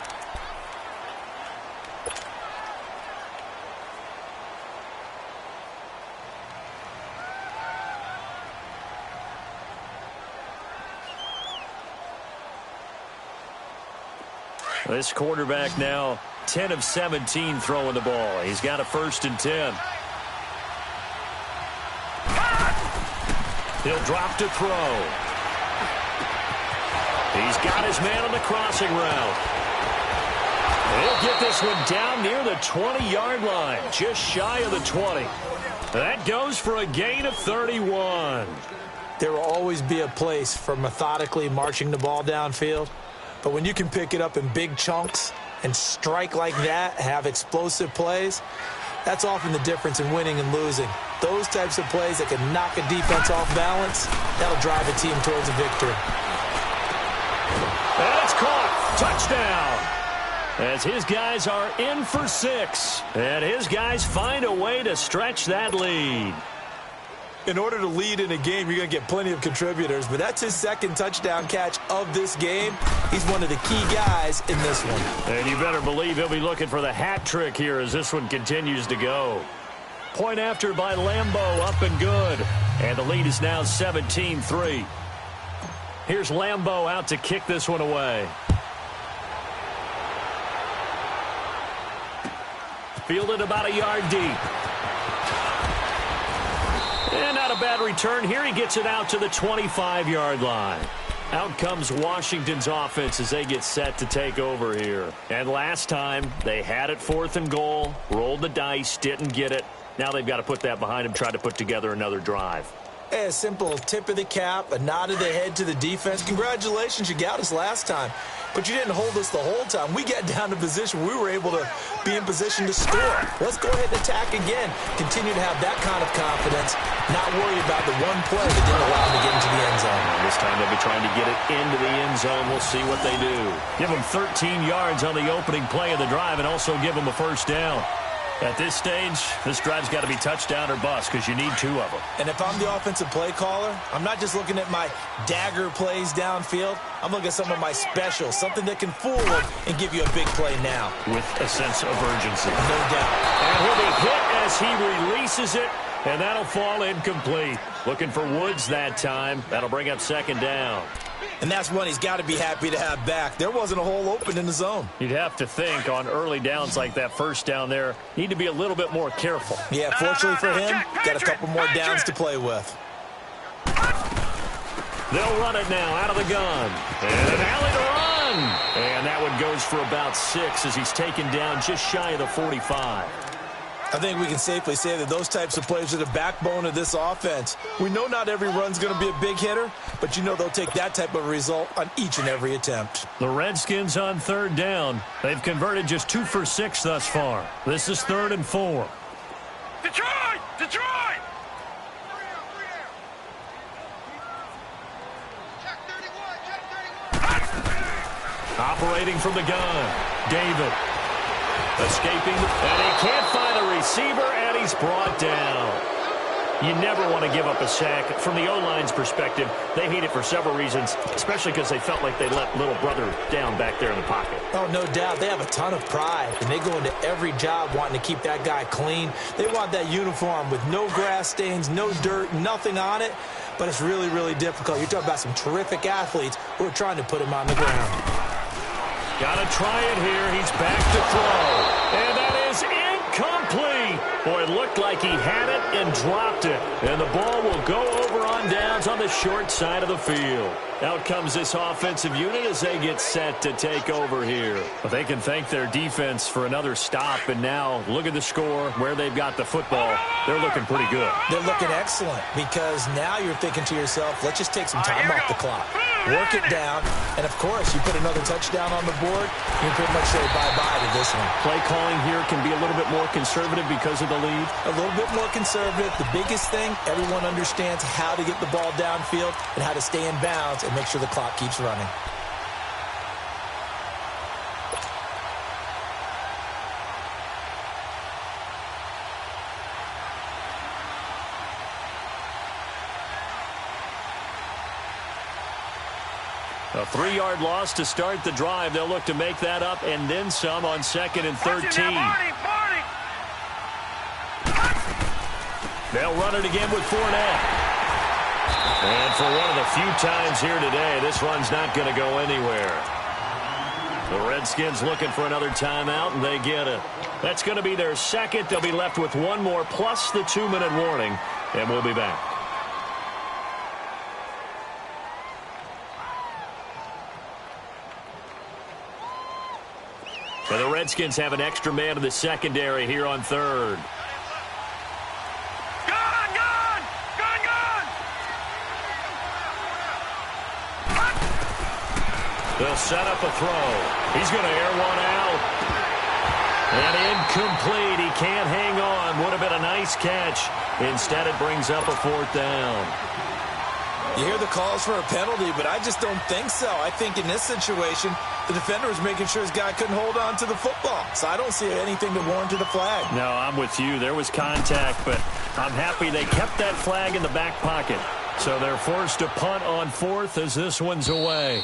This quarterback now 10 of 17 throwing the ball. He's got a 1st and 10. He'll drop to throw. He's got his man on the crossing route. He'll get this one down near the 20-yard line, just shy of the 20. That goes for a gain of 31. There will always be a place for methodically marching the ball downfield. But when you can pick it up in big chunks and strike like that, have explosive plays, that's often the difference in winning and losing. Those types of plays that can knock a defense off balance, that'll drive a team towards a victory. And it's caught. Touchdown. As his guys are in for 6. And his guys find a way to stretch that lead. In order to lead in a game, you're going to get plenty of contributors, but that's his 2nd touchdown catch of this game. He's one of the key guys in this one. And you better believe he'll be looking for the hat trick here as this one continues to go. Point after by Lambeau, up and good. And the lead is now 17-3. Here's Lambeau out to kick this one away. Fielded about a yard deep. And not a bad return here. He gets it out to the 25-yard line. Out comes Washington's offense as they get set to take over here. And last time, they had it 4th and goal, rolled the dice, didn't get it. Now they've got to put that behind them, try to put together another drive. A simple tip of the cap, a nod of the head to the defense. Congratulations, you got us last time. But you didn't hold us the whole time. We got down to position where we were able to be in position to score. Let's go ahead and attack again. Continue to have that kind of confidence. Not worry about the one play that didn't allow them to get into the end zone. And this time they'll be trying to get it into the end zone. We'll see what they do. Give them 13 yards on the opening play of the drive and also give them a first down. At this stage, this drive's got to be touchdown or bust because you need 2 of them. And if I'm the offensive play caller, I'm not just looking at my dagger plays downfield. I'm looking at some of my specials, something that can fool them and give you a big play now. With a sense of urgency. No doubt. And he'll be hit as he releases it, and that'll fall incomplete. Looking for Woods that time. That'll bring up 2nd down. And that's one he's got to be happy to have back. There wasn't a hole open in the zone. You'd have to think on early downs like that first down there, need to be a little bit more careful. Yeah, fortunately for him, got a couple more downs to play with. They'll run it now out of the gun. And an alley to run. And that one goes for about 6 as he's taken down just shy of the 45. I think we can safely say that those types of plays are the backbone of this offense. We know not every run's going to be a big hitter, but you know they'll take that type of result on each and every attempt. The Redskins on 3rd down. They've converted just 2 for 6 thus far. This is 3rd and 4. Detroit! Detroit! Operating from the gun. David. Escaping, and he can't find a receiver, and he's brought down. You never want to give up a sack. From the O-line's perspective, they hate it for several reasons, especially because they felt like they let little brother down back there in the pocket. Oh, no doubt. They have a ton of pride, and they go into every job wanting to keep that guy clean. They want that uniform with no grass stains, no dirt, nothing on it, but it's really, really difficult. You're talking about some terrific athletes who are trying to put him on the ground. Got to try it here. He's back to throw. And that is incomplete. Boy, it looked like he had it and dropped it. And the ball will go over on downs on the short side of the field. Out comes this offensive unit as they get set to take over here. Well, they can thank their defense for another stop. And now look at the score, where they've got the football. They're looking pretty good. They're looking excellent because now you're thinking to yourself, let's just take some time off the clock. Work it down. And, of course, you put another touchdown on the board, you pretty much say bye-bye to this one. Play calling here can be a little bit more conservative because of the lead. A little bit more conservative. The biggest thing, everyone understands how to get the ball downfield and how to stay in bounds and make sure the clock keeps running. A 3-yard loss to start the drive. They'll look to make that up and then some on 2nd and 13. They'll run it again with Fournette. And for one of the few times here today, this run's not going to go anywhere. The Redskins looking for another timeout, and they get it. That's going to be their second. They'll be left with one more plus the 2-minute warning, and we'll be back. And the Redskins have an extra man in the secondary here on 3rd. Gun! They'll set up a throw. He's going to air one out. And incomplete. He can't hang on. Would have been a nice catch. Instead, it brings up a 4th down. You hear the calls for a penalty, but I just don't think so. I think in this situation, the defender was making sure his guy couldn't hold on to the football. So I don't see anything to warrant a flag. No, I'm with you. There was contact, but I'm happy they kept that flag in the back pocket. So they're forced to punt on 4th as this one's away.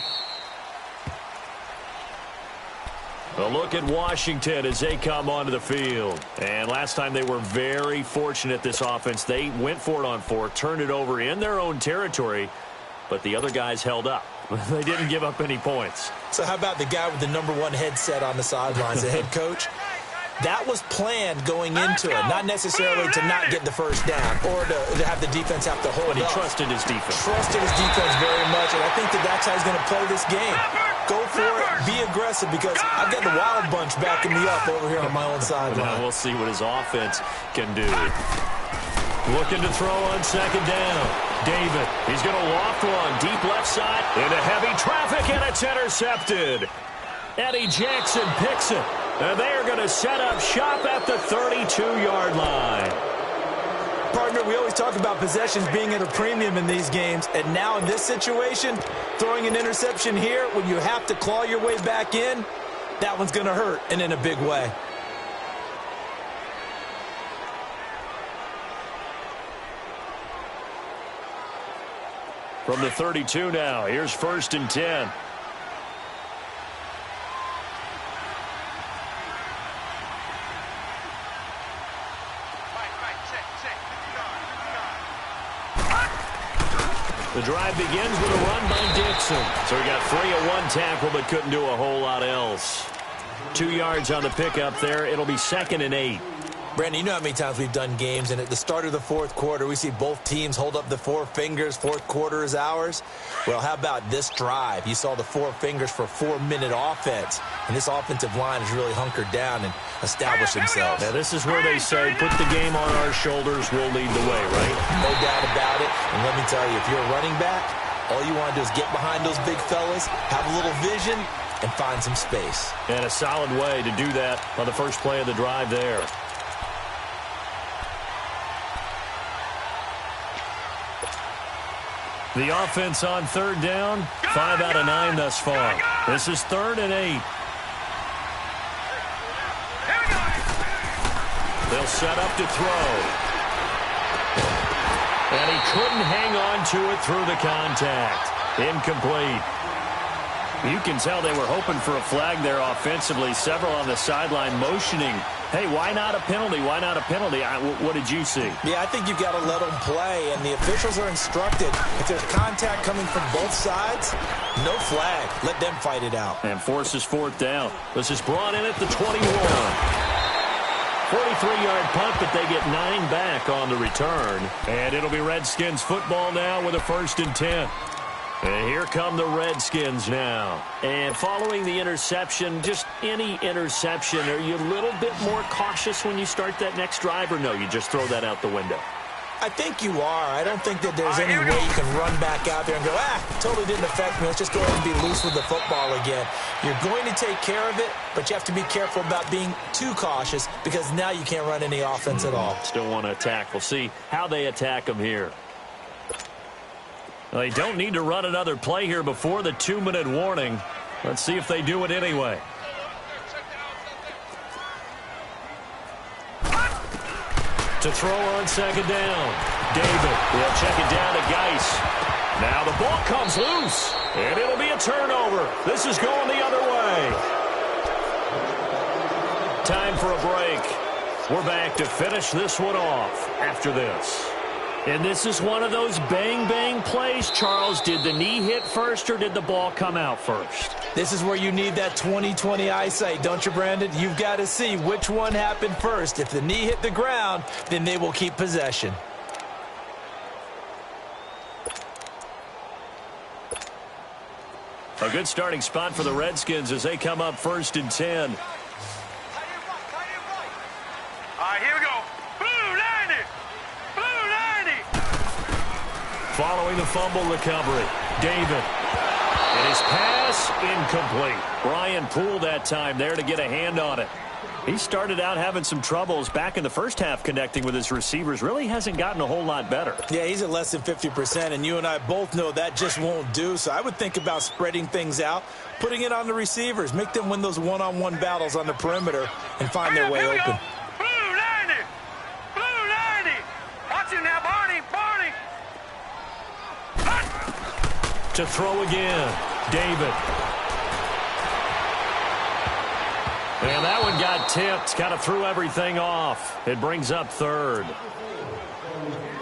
A look at Washington as they come onto the field. And last time they were very fortunate, this offense. They went for it on 4, turned it over in their own territory, but the other guys held up. They didn't give up any points. So how about the guy with the #1 headset on the sidelines, the head coach? That was planned going into it, not necessarily to not get the first down or to have the defense have to hold But he up. trusted his defense. Trusted his defense very much, and I think that's how he's going to play this game. Go for it, be aggressive, because I've got the Wild Bunch backing me up over here on my own sideline. Now we'll see what his offense can do. Looking to throw on 2nd down. David, he's going to loft one deep left side into heavy traffic, and it's intercepted. Eddie Jackson picks it. And they are going to set up shop at the 32-yard line. Partner, we always talk about possessions being at a premium in these games, and now in this situation, throwing an interception here when you have to claw your way back in, that one's going to hurt, and in a big way. From the 32 now, here's 1st and 10. The drive begins with a run by Dixon. So he got free of 1 tackle but couldn't do a whole lot else. 2 yards on the pickup there. It'll be 2nd and 8. Brandon, you know how many times we've done games, and at the start of the 4th quarter, we see both teams hold up the 4 fingers, 4th quarter is ours. Well, how about this drive? You saw the 4 fingers for 4-minute offense, and this offensive line has really hunkered down and established themselves. Now, this is where they say, put the game on our shoulders, we'll lead the way, right? No doubt about it, and let me tell you, if you're a running back, all you want to do is get behind those big fellas, have a little vision, and find some space. And a solid way to do that on the first play of the drive there. The offense on 3rd down, 5 out of 9 thus far. This is 3rd and 8. They'll set up to throw. And he couldn't hang on to it through the contact. Incomplete. You can tell they were hoping for a flag there offensively. Several on the sideline motioning. Hey, why not a penalty? Why not a penalty? What did you see? Yeah, I think you've got to let them play, and the officials are instructed. If there's contact coming from both sides, no flag. Let them fight it out. And forces 4th down. This is brought in at the 21. 43-yard punt, but they get 9 back on the return. And it'll be Redskins football now with a 1st and 10. And here come the Redskins now. And following the interception, just any interception, are you a little bit more cautious when you start that next drive, or no, you just throw that out the window? I think you are. I don't think that there's any way you can run back out there and go, totally didn't affect me. Let's just go ahead and be loose with the football again. You're going to take care of it, but you have to be careful about being too cautious because now you can't run any offense at all. Still want to attack. We'll see how they attack them here. They don't need to run another play here before the 2-minute warning. Let's see if they do it anyway. To throw on 2nd down. David will check it down to Geis. Now the ball comes loose, and it'll be a turnover. This is going the other way. Time for a break. We're back to finish this one off after this. And this is one of those bang-bang plays, Charles. Did the knee hit first, or did the ball come out first? This is where you need that 20/20 eyesight, don't you, Brandon? You've got to see which one happened first. If the knee hit the ground, then they will keep possession. A good starting spot for the Redskins as they come up 1st and 10. All right, here we go. Blue 90. Blue 90. Following the fumble recovery, David. And his pass incomplete. Brian Poole that time there to get a hand on it. He started out having some troubles back in the first half connecting with his receivers. Really hasn't gotten a whole lot better. Yeah, he's at less than 50%, and you and I both know that just won't do. So I would think about spreading things out, putting it on the receivers, make them win those one-on-one battles on the perimeter, and find their way open. Blue 90. Blue 90. Watch him now, Barney. To throw again, David. And that one got tipped, kind of threw everything off. It brings up 3rd.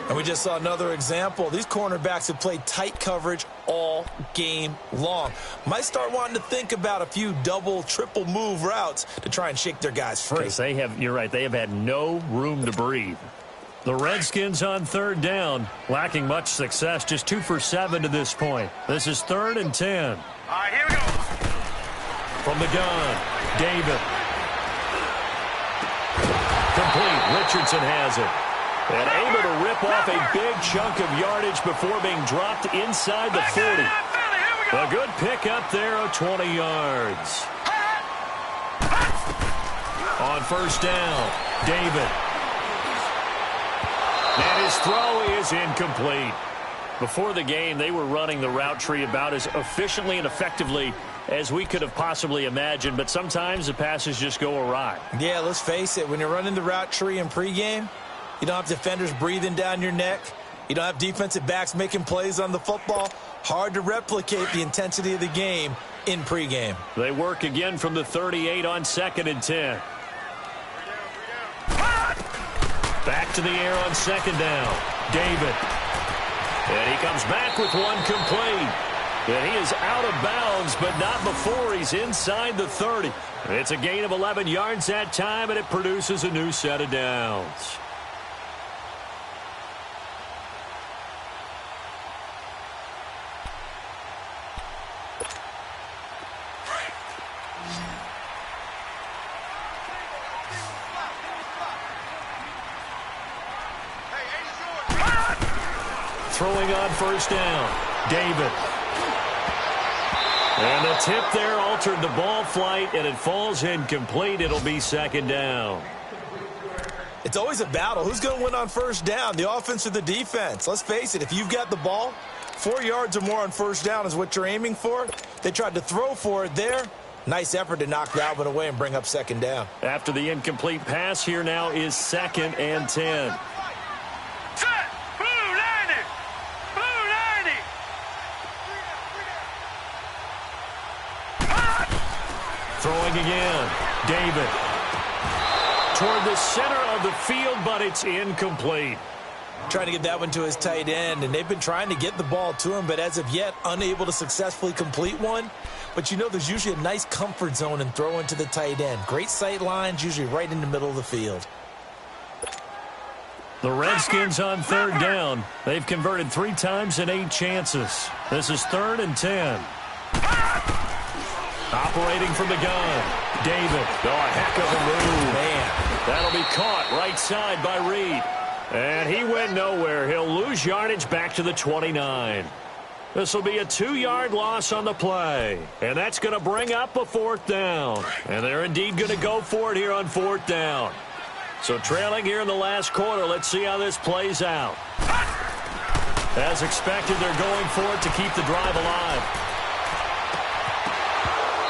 And we just saw another example. These cornerbacks have played tight coverage all game long. Might start wanting to think about a few double, triple move routes to try and shake their guys free. They have, you're right, they have had no room to breathe. The Redskins on 3rd down, lacking much success, just 2 for 7 to this point. This is 3rd and 10. All right, here we go. From the gun, David. Complete. Richardson has it. And able to rip off a big chunk of yardage before being dropped inside the 40. A good pickup there of 20 yards. On 1st down, David. And his throw is incomplete. Before the game, they were running the route tree about as efficiently and effectively as we could have possibly imagined, but sometimes the passes just go awry. Yeah, let's face it. When you're running the route tree in pregame, you don't have defenders breathing down your neck. You don't have defensive backs making plays on the football. Hard to replicate the intensity of the game in pregame. They work again from the 38 on 2nd and 10. Back to the air on 2nd down. David. And he comes back with one complete. And he is out of bounds, but not before he's inside the 30. It's a gain of 11 yards that time, and it produces a new set of downs. Throwing on 1st down, David. And the tip there altered the ball flight, and it falls incomplete. It'll be 2nd down. It's always a battle. Who's going to win on 1st down, the offense or the defense? Let's face it, if you've got the ball, 4 yards or more on 1st down is what you're aiming for. They tried to throw for it there. Nice effort to knock that one away and bring up 2nd down. After the incomplete pass, here now is 2nd and 10. Throwing again, David. Toward the center of the field, but it's incomplete. Trying to get that one to his tight end, and they've been trying to get the ball to him, but as of yet, unable to successfully complete one. But you know there's usually a nice comfort zone in throwing to the tight end. Great sight lines, usually right in the middle of the field. The Redskins on third down. They've converted 3 times in 8 chances. This is 3rd and 10. Operating from the gun. David. Oh, a heck of a move. Man. That'll be caught right side by Reed. And he went nowhere. He'll lose yardage back to the 29. This will be a 2-yard loss on the play. And that's going to bring up a 4th down. And they're indeed going to go for it here on 4th down. So trailing here in the last quarter, let's see how this plays out. As expected, they're going for it to keep the drive alive.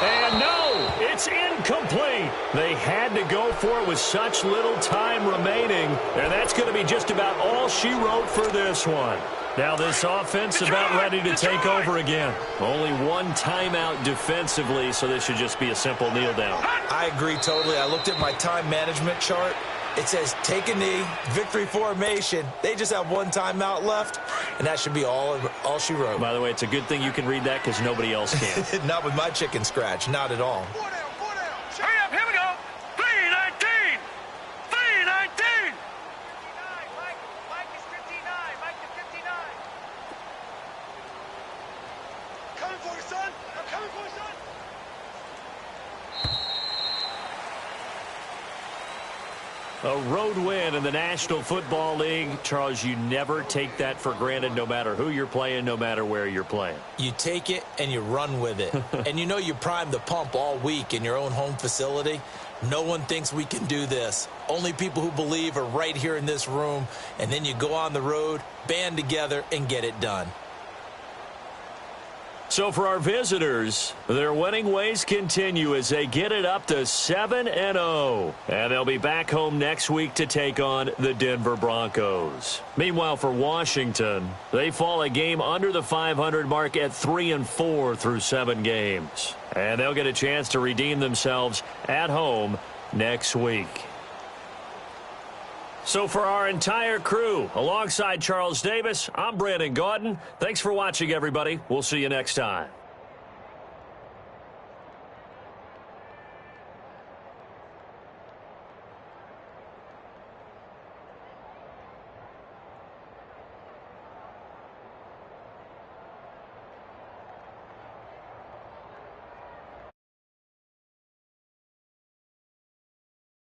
And no, it's incomplete. They had to go for it with such little time remaining. And that's going to be just about all she wrote for this one. Now this offense about ready to take over again. Only 1 timeout defensively, so this should just be a simple kneel down. I agree totally. I looked at my time management chart. It says take a knee, victory formation. They just have 1 timeout left, and that should be all she wrote. By the way, it's a good thing you can read that because nobody else can. Not with my chicken scratch, not at all. Hurry up, here we go. 3:19. 3:19. Mike is 59. Mike is 59. Coming for you, son. I'm coming for you, son. A road win in the National Football League. Charles, you never take that for granted no matter who you're playing, no matter where you're playing. You take it and you run with it. And you know you primed the pump all week in your own home facility. No one thinks we can do this. Only people who believe are right here in this room. And then you go on the road, band together, and get it done. So for our visitors, their winning ways continue as they get it up to 7-0. And they'll be back home next week to take on the Denver Broncos. Meanwhile, for Washington, they fall a game under the 500 mark at 3-4 through 7 games. And they'll get a chance to redeem themselves at home next week. So for our entire crew, alongside Charles Davis, I'm Brandon Gaudin. Thanks for watching, everybody. We'll see you next time.